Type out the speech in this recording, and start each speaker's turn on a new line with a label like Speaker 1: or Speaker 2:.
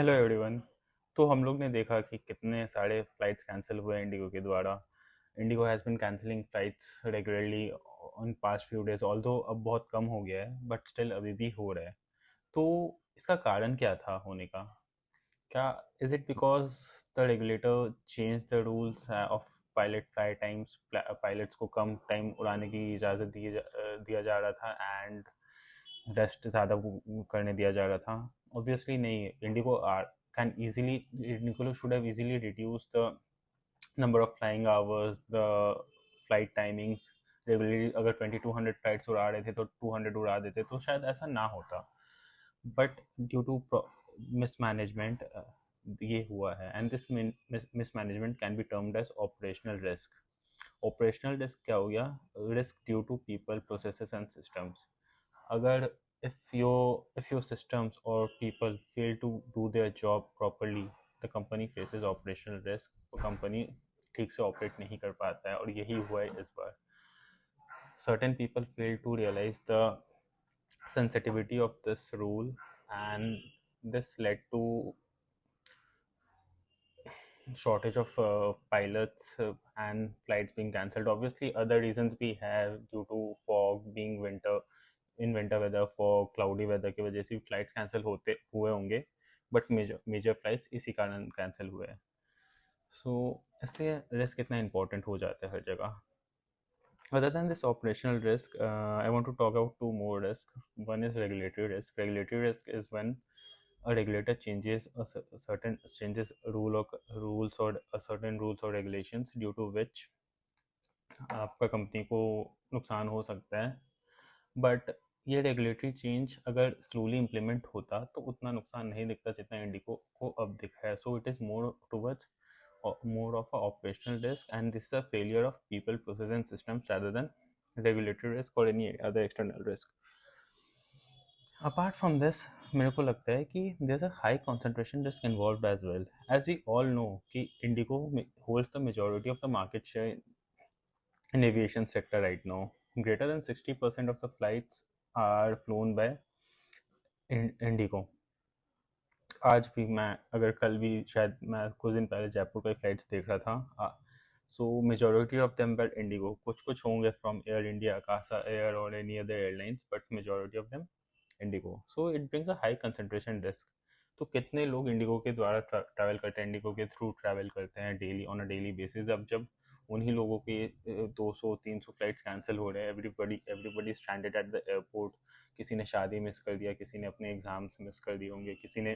Speaker 1: Hello everyone. तो हम लोग ने देखा कि कितने सारे फ्लाइट्स कैंसिल हुए इंडिगो के द्वारा। Indigo has been cancelling flights regularly on past few days, although अब बहुत कम हो गया है बट स्टिल अभी भी हो रहा है। तो इसका कारण क्या था होने का? क्या is it because the regulator change the rules of pilot fly times? Pilots को कम टाइम उड़ाने की इजाज़त दिया जा रहा था एंड रेस्ट ज़्यादा करने दिया जा रहा था। ऑब्वियसली नहीं। IndiGo are can easily IndiGo should have easily reduced the number of flying hours, the flight timings। Regularly अगर 2200 फ्लाइट्स उड़ा रहे थे तो 200 उड़ा देते तो शायद ऐसा ना होता। बट ड्यू टू मिसमैनेजमेंट ये हुआ है and this mismanagement can be termed as operational risk. Operational risk क्या हो गया? Risk due to people, processes and systems. अगर if your systems or people fail to do their job properly, the company faces operational risk। तो company ठीक से operate नहीं कर पाता है और यही हुआ है इस बार। Certain people fail to realize the sensitivity of this rule, and this led to shortage of pilots and flights being cancelled। Obviously other reasons we have due to fog, being winter, in winter weather, fog, cloudy weather की वजह से flights cancel होते हुए होंगे, but major major flights इसी कारण cancel हुए हैं। सो इसलिए रिस्क इतना इंपॉर्टेंट हो जाता है हर जगह। Other than this operational risk, I want to talk about two more risks. One is regulatory risk. Regulatory risk is when a regulator changes certain changes rules or certain rules or regulations due to which आपका company को नुकसान हो सकता है। But ये regulatory change अगर slowly implement होता तो उतना नुकसान नहीं दिखता जितना इंडिको को अब दिख रहा है। So it is more towards more of a operational risk, and this is a failure of people, process and systems rather than regulatory risk or any other external risk। Apart from this, मेरे को लगता है कि there's a high concentration risk involved as well। As we all know कि Indigo holds the majority of the market share in aviation sector right now। Greater than 60% of the flights are flown by Indigo। आज भी मैं, अगर कल भी शायद मैं कुछ दिन पहले जयपुर का फ्लाइट्स देख रहा था। So majority of them were IndiGo. कुछ कुछ होंगे फ्रॉम एयर इंडिया, कासा एयर और any other airlines, but majority of them IndiGo. So it brings a high concentration risk. तो कितने लोग इंडिगो के द्वारा ट्रैवल करते हैं, इंडिगो के थ्रू ट्रैवल करते हैं daily on a daily basis? अब जब उन्हीं लोगों के 200-300 फ्लाइट्स कैंसिल हो रहे हैं, everybody everybody standard at the airport. किसी ने शादी मिस कर दिया, किसी ने अपने एग्जाम्स मिस कर दिए होंगे, किसी ने